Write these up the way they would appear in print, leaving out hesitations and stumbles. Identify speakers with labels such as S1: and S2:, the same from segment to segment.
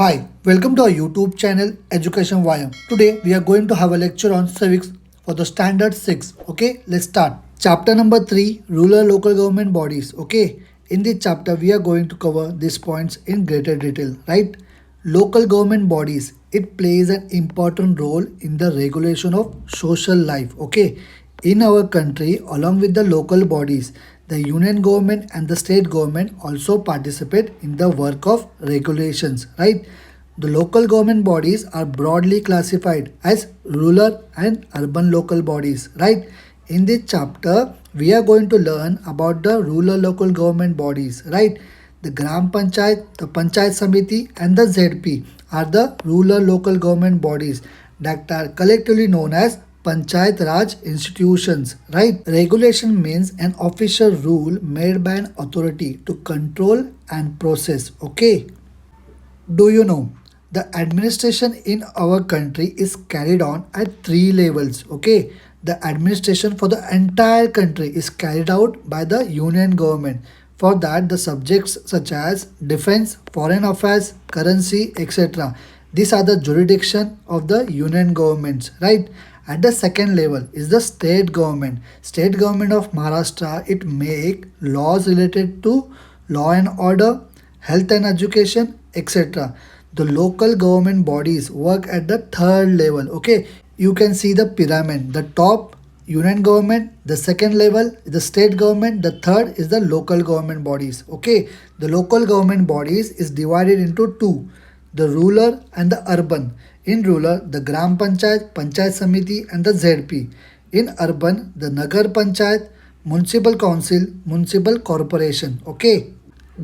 S1: Hi, welcome to our YouTube channel Education Vayam. Today we are going to have a lecture on civics for the standard 6. Okay, let's start. Chapter number 3, rural local government bodies. Okay, in this chapter we are going to cover these points in greater detail, right? Local government bodies, it plays an important role in the regulation of social life. Okay, in our country, along with the local bodies, the union government and the state government also participate in the work of regulations, right? The local government bodies are broadly classified as rural and urban local bodies, right? In this chapter, we are going to learn about the rural local government bodies, right? The Gram Panchayat, the Panchayat Samiti, and the ZP are the rural local government bodies that are collectively known as Panchayat Raj institutions, right? Regulation means an official rule made by an authority to control and process, okay? Do you know the administration in our country is carried on at three levels, okay? The administration for the entire country is carried out by the union government. For that, the subjects such as defense, foreign affairs, currency, etc. These are the jurisdiction of the union governments, right? At the second level is the state government. State government of Maharashtra, it make laws related to law and order, health and education, etc. The local government bodies work at the third level. Okay, you can see the pyramid. The top union government, the second level the state government, the third is the local government bodies. Okay, the local government bodies is divided into two, the rural and the urban. In rural, the Gram Panchayat, Panchayat Samiti, and the ZP. In urban, the Nagar Panchayat, Municipal Council, Municipal Corporation. Okay,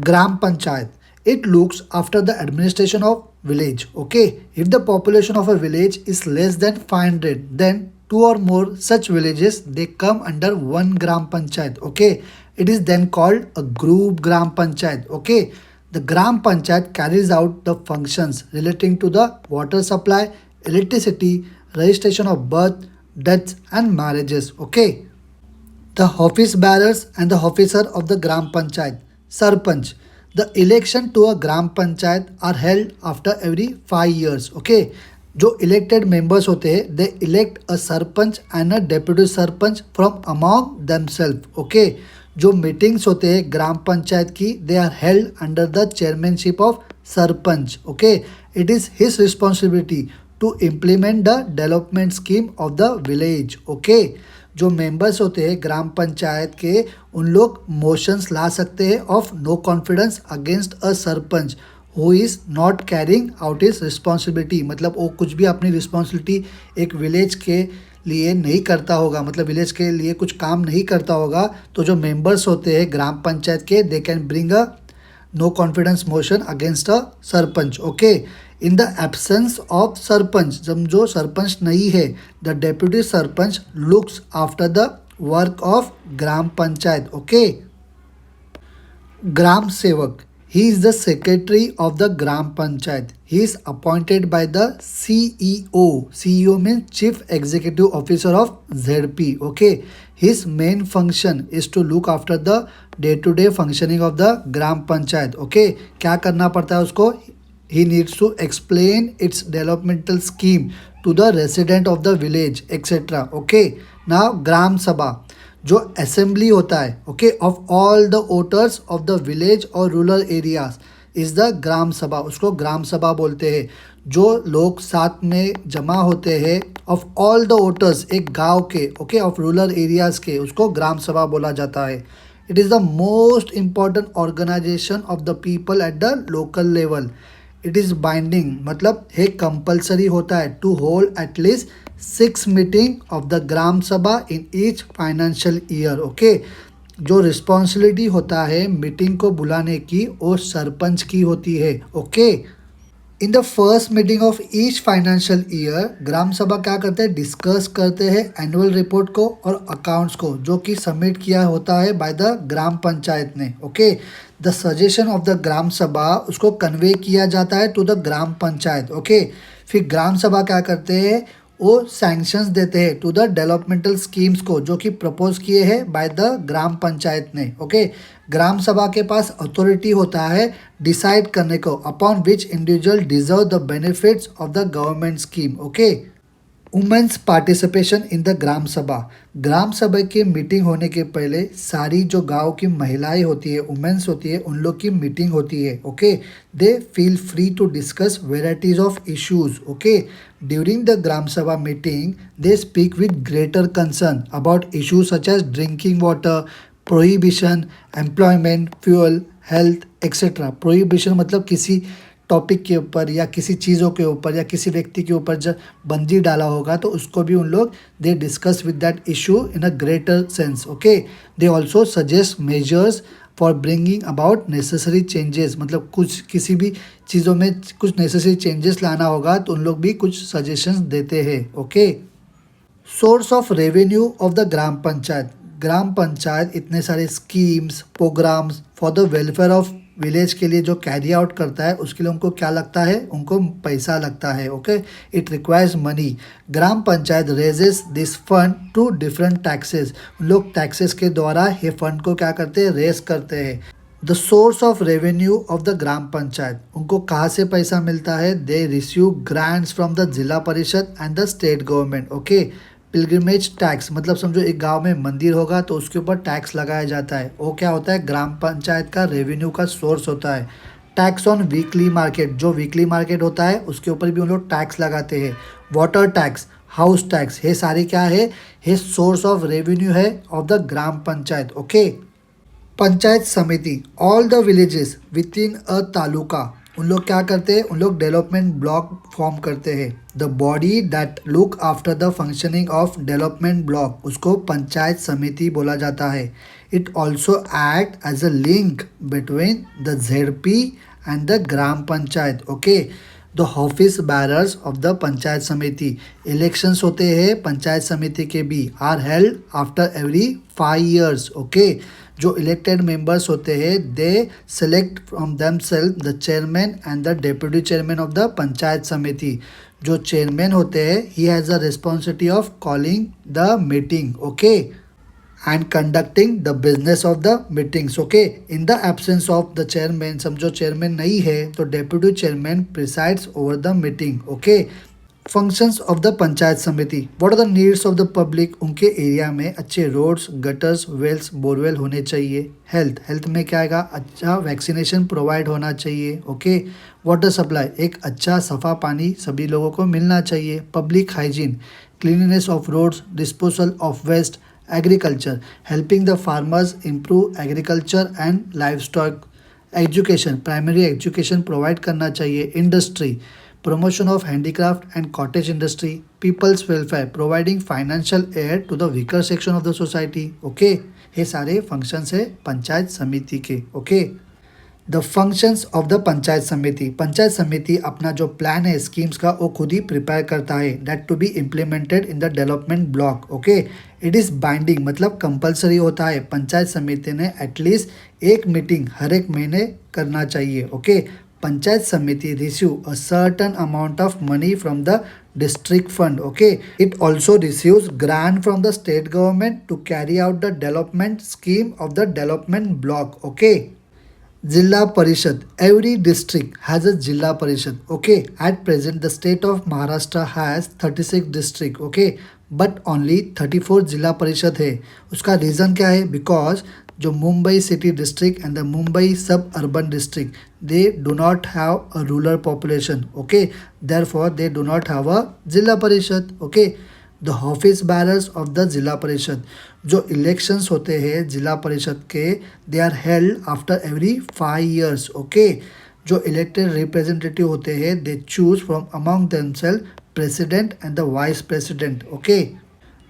S1: Gram Panchayat. It looks after the administration of village. Okay, if the population of a village is less than 500, then two or more such villages they come under one Gram Panchayat. Okay, it is then called a group Gram Panchayat. Okay, the Gram Panchayat carries out the functions relating to the water supply, electricity, registration of birth, deaths, and marriages. Okay, the office bearers and the officer of the Gram Panchayat, Sarpanch. The election to a Gram Panchayat are held after every 5 years. Okay, जो elected members होते हैं they elect a sarpanch and a deputy sarpanch from among themselves. Okay, जो meetings होते हैं ग्राम पंचायत की they are held under the chairmanship of sarpanch. Okay, it is his responsibility to implement the development scheme of the village. Okay, जो members होते हैं ग्राम पंचायत के उन लोग मोशंस ला सकते हैं of no confidence against a sarpanch who is not carrying out his responsibility. मतलब वो कुछ भी अपनी रिस्पॉन्सिबिलिटी एक विलेज के लिए नहीं करता होगा, मतलब विलेज के लिए कुछ काम नहीं करता होगा, तो जो मेंबर्स होते हैं ग्राम पंचायत के they can bring a no confidence motion against a sarpanch. Okay, in the absence of sarpanch, जब जो सरपंच नहीं है the deputy sarpanch looks after the work of gram panchayat. Okay, gram sevak, he is the secretary of the Gram Panchayat. He is appointed by the CEO. CEO means Chief Executive Officer of ZP. Okay. His main function is to look after the day-to-day functioning of the Gram Panchayat. Okay. क्या करना पड़ता है उसको? He needs to explain its developmental scheme to the resident of the village, etc. Okay. Now, Gram Sabha. जो assembly होता है okay of all the voters of the village और rural areas is the gram sabha. उसको ग्राम सभा बोलते हैं. जो लोग साथ में जमा होते हैं ऑफ ऑल द वोटर्स एक गांव के ओके ऑफ रूरल एरियाज के, उसको ग्राम सभा बोला जाता है. It is the most important organisation of the people at the local level. It is binding, मतलब है कंपल्सरी होता है to hold at least 6 meeting of the gram sabha in each financial year. Okay, जो रिस्पॉन्सिबिलिटी होता है मीटिंग को बुलाने की वो सरपंच की होती है. Okay, in the first meeting of each financial year gram sabha क्या करते हैं, डिस्कस करते हैं एनुअल रिपोर्ट को और अकाउंट्स को जो कि सबमिट किया होता है बाय द ग्राम पंचायत ने. Okay, the suggestion of the gram sabha उसको कन्वे किया जाता है to the gram panchayat. Okay, फिर ग्राम सभा क्या करते हैं, वो सैंक्शंस देते हैं टू द डेवलपमेंटल स्कीम्स को जो कि प्रपोज किए हैं बाय द ग्राम पंचायत ने. ओके, ग्राम सभा के पास अथॉरिटी होता है डिसाइड करने को upon which individual deserve the benefits of the government scheme. Okay, women's participation in the gram sabha. Gram सभा की मीटिंग होने के पहले सारी जो गांव की महिलाएं होती है, वुमेन्स होती है, उन लोग की मीटिंग होती है। Okay, they feel free to discuss varieties of issues. Okay, during the gram sabha meeting they speak with greater concern about issues such as drinking water, prohibition, employment, fuel, health etcetera. Prohibition मतलब किसी topic के ऊपर या किसी चीज़ों के ऊपर या किसी व्यक्ति के ऊपर जब बंदी डाला होगा तो उसको भी उन लोग they discuss with that issue in a greater sense. Okay, they also suggest measures for bringing about necessary changes, मतलब कुछ किसी भी चीज़ों में कुछ नेसेसरी चेंजेस लाना होगा तो उन लोग भी कुछ सजेशंस देते हैं। Okay, source of revenue of the gram panchayat. Gram panchayat इतने सारे schemes, programmes for the welfare of village के लिए जो कैरी आउट करता है उसके लिए उनको क्या लगता है, उनको पैसा लगता है। Okay, it requires money. Gram panchayat raises this fund to different taxes. लोग टैक्सेस के द्वारा ये फंड को क्या करते हैं, रेस करते हैं। The source of revenue of the gram panchayat, उनको कहाँ से पैसा मिलता है, they receive grants from the जिला parishad and the state government. Okay, pilgrimage tax मतलब समझो एक गांव में मंदिर होगा तो उसके ऊपर टैक्स लगाया जाता है, वो क्या होता है, ग्राम पंचायत का रेवेन्यू का सोर्स होता है। टैक्स ऑन वीकली मार्केट, जो वीकली मार्केट होता है उसके ऊपर भी उन लोग टैक्स लगाते हैं। वाटर टैक्स, हाउस टैक्स, ये सारे क्या है, ये सोर्स ऑफ रेवेन्यू है of the gram panchayat. Okay, panchayat samiti, all the villages within a taluka, उन लोग क्या करते हैं, उन लोग डेवलपमेंट ब्लॉक फॉर्म करते हैं। The body that look after the functioning of development block, उसको पंचायत समिति बोला जाता है। It also act as a link between the ZP and the gram panchayat. Okay, the office bearers of the panchayat samiti, elections होते हैं पंचायत समिति के भी, are held after every 5 years। Okay, जो elected members होते हैं they select from themselves the chairman and the deputy chairman of the panchayat samiti. जो chairman होते हैं he has a responsibility of calling the meeting. Okay, and conducting the business of the meetings. Okay, in the absence of the chairman, समझो chairman नहीं है तो deputy chairman presides over the meeting. Okay, functions of the panchayat samiti, what are the needs of the public, उनके area में अच्छे roads, gutters, Wales, borewell होने चाहिए। Health, health में क्या आएगा, अच्छा वैक्सीनेशन प्रोवाइड होना चाहिए। ओके, वाटर सप्लाई, एक अच्छा सफ़ा पानी सभी लोगों को मिलना चाहिए। Public hygiene, cleanliness of roads, disposal of waste, agriculture, helping the farmers improve agriculture and livestock. Education, primary education provide करना चाहिए। Industry, promotion of handicraft and cottage industry, people's welfare, providing financial aid to the weaker section of the society। Okay, ये सारे functions है पंचायत समिति के। Okay, the functions of the panchayat समिति, पंचायत समिति अपना जो प्लान है स्कीम्स का वो खुद ही प्रिपेयर करता है, that to be implemented in the development block. Okay, it is binding मतलब कंपलसरी होता है, पंचायत समिति ने एटलीस्ट एक मीटिंग हर एक महीने करना चाहिए। ओके, पंचायत समिति receive a certain amount of money from the district fund। Okay, it also receives grant from the state government to carry out the development scheme of the development block। Okay, Jilla Parishad, every district has a Jilla Parishad। Okay, at present the state of Maharashtra has 36 district। Okay, but only 34 जिला परिषद है। उसका reason क्या है, because जो Mumbai city district and the Mumbai suburban district they do not have a rural population. Okay, therefore they do not have a zilla parishad. Okay, the office bearers of the जिला परिषद, जो elections होते हैं जिला परिषद के they are held after every 5 years। Okay, जो elected representative होते हैं they choose from among themselves president and the vice president. Okay,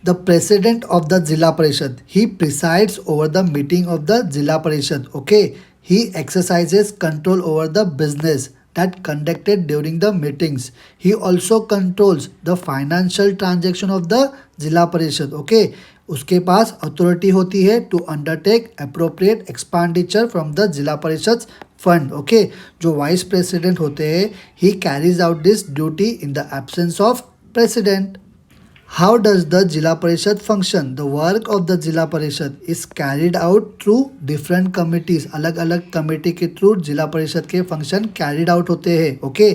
S1: the president of the Jilla Parishad, he presides over the meeting of the Jilla Parishad। Okay, he exercises control over the business that conducted during the meetings। He also controls the financial transaction of the Jilla Parishad। Okay, उसके पास authority होती है to undertake appropriate expenditure from the जिला parishad fund. Okay, जो vice president होते हैं he carries out this duty in the absence of president. How does the Jila Parishad function? The work of the Jila Parishad is carried out through different committees. अलग अलग committee के through जिला परिषद के function carried out होते हैं. Okay,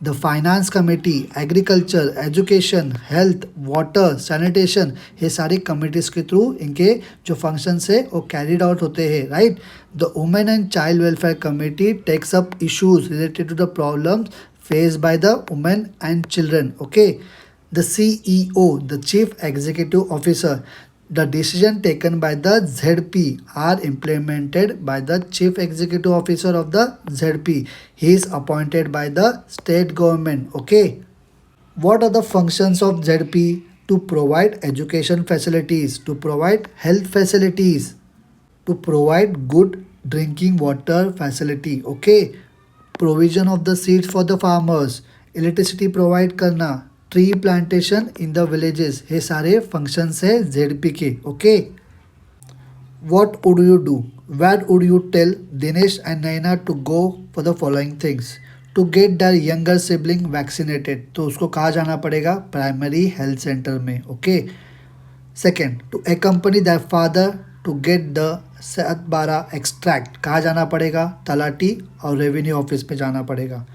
S1: the finance committee, agriculture, education, health, water, sanitation, ये सारी committees के थ्रू इनके जो फंक्शंस है वो कैरिड आउट होते हैं. Right. The women and child welfare committee takes up issues related to the problems faced by the women and children. Okay. The CEO, the Chief Executive Officer, the decision taken by the ZP are implemented by the Chief Executive Officer of the ZP. He is appointed by the state government. Okay. What are the functions of ZP? To provide education facilities, to provide health facilities, to provide good drinking water facility. Okay. Provision of the seeds for the farmers, electricity provide करना, tree plantation in the villages, ये सारे functions है ZP के. Okay. What would you do? Where would you tell Dinesh and Naina to go for the following things? To get their younger sibling vaccinated, तो उसको कहाँ जाना पड़ेगा? प्राइमरी हेल्थ सेंटर में. Okay. Second, to accompany their father to get the 7/12 extract, कहाँ जाना पड़ेगा? तलाटी और रेवेन्यू ऑफिस में जाना पड़ेगा.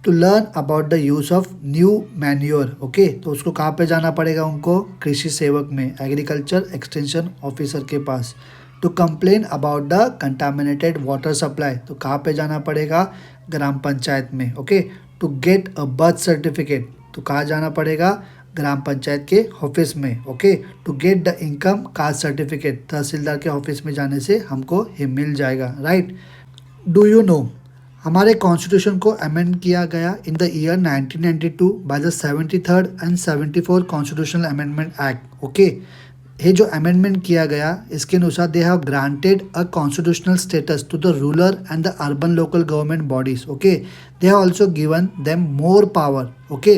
S1: To learn about the use of new manure. Okay, तो उसको कहाँ पे जाना पड़ेगा? उनको कृषि सेवक में, एग्रीकल्चर एक्सटेंशन ऑफिसर के पास. To complain about the contaminated water supply, तो कहाँ पे जाना पड़ेगा? ग्राम पंचायत में. Okay. To get a birth certificate, तो कहाँ जाना पड़ेगा? ग्राम पंचायत के ऑफिस में. Okay. To get the income caste certificate, tehsildar के ऑफिस में जाने से हमको ये मिल जाएगा. राइट. डू यू नो, हमारे कॉन्स्टिट्यूशन को अमेंड किया गया in the year 1992 by the 73rd and 74 constitutional amendment act. Okay. ये जो अमेंडमेंट किया गया इसके अनुसार they have granted a constitutional status to the rural and the urban local government bodies. Okay. They have also given them more power. Okay.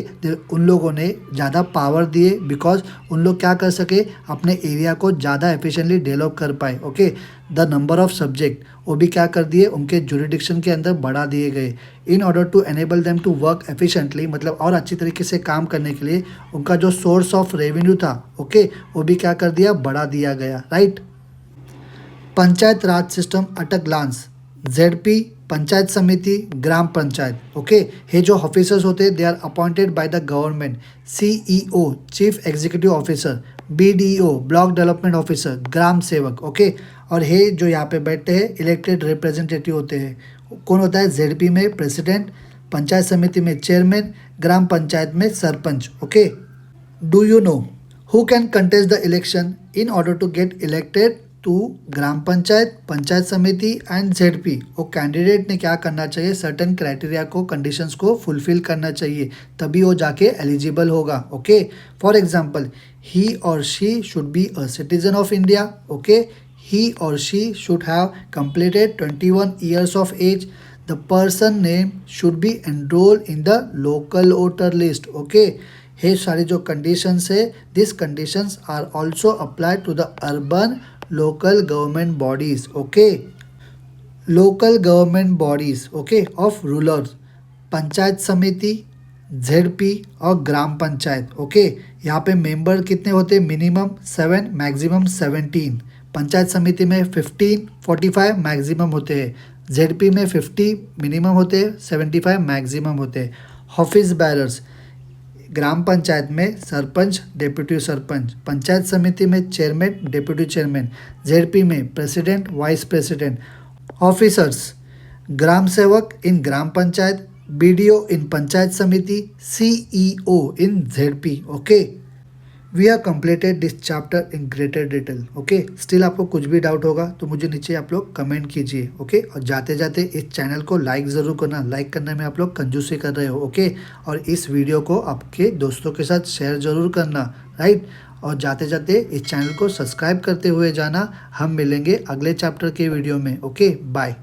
S1: उन लोगों ने ज़्यादा पावर दिए बिकॉज उन लोग क्या कर सके? अपने एरिया को ज़्यादा एफिशिएंटली डेवलप कर पाए. Okay. The number of subject वो भी क्या कर दिए? उनके जुरिडिक्शन के अंदर बढ़ा दिए गए. In order to enable them to work efficiently, मतलब और अच्छी तरीके से काम करने के लिए उनका जो सोर्स ऑफ रेवेन्यू था, ओके, वो भी क्या कर दिया? बढ़ा दिया गया. Right. Panchayat raj system at a glance. ZP, panchayat samiti, gram panchayat. Okay. ये जो ऑफिसर्स होते हैं they are appointed by the government. CEO, chief executive officer, BDO, block development officer, gram sevak. Okay. और ये जो यहाँ पे बैठते हैं इलेक्टेड रिप्रेजेंटेटिव होते हैं. कौन होता है? जेडपी में प्रेसिडेंट, पंचायत समिति में चेयरमैन, ग्राम पंचायत में sarpanch. Okay. Do you know who can contest the election in order to get elected to gram panchayat, panchayat samiti and ZP? वो कैंडिडेट ने क्या करना चाहिए? सर्टेन क्राइटेरिया को, कंडीशंस को फुलफिल करना चाहिए, तभी वो जाके एलिजिबल होगा. ओके. फॉर एग्जाम्पल, ही और she should be a citizen of India. Okay. He or she should have completed 21 years of age. The person name should be enrolled in the local voter list. Okay. ये सारी जो conditions है, these conditions are also applied to the urban local government bodies. Okay. Local government bodies, okay, of rulers. Panchayat समिति, ZP और ग्राम panchayat. Okay. यहाँ पे member कितने होते हैं? Minimum 7, maximum 17. पंचायत समिति में 15, 45 मैक्सिमम होते हैं. जेडपी में 50 मिनिमम होते हैं, 75 मैक्सिमम होते हैं. ऑफिस बैरर्स, ग्राम पंचायत में सरपंच, डेप्यूटी सरपंच, पंचायत समिति में चेयरमैन, डेप्यूटी चेयरमैन, जेडपी में president, vice president. Officers, gram sevak in gram panchayat, BDO in panchayat samiti, CEO in ZP. Okay. We are completed this chapter in greater detail. Okay. Still आपको कुछ भी डाउट होगा तो मुझे नीचे आप लोग कमेंट कीजिए. ओके. और जाते जाते इस चैनल को लाइक ज़रूर करना. लाइक करने में आप लोग कंजूसी कर रहे हो. ओके. और इस वीडियो को आपके दोस्तों के साथ शेयर ज़रूर करना. राइट. और जाते जाते इस चैनल को सब्सक्राइब करते हुए जाना. हम मिलेंगे अगले चैप्टर के वीडियो में. ओके. बाय.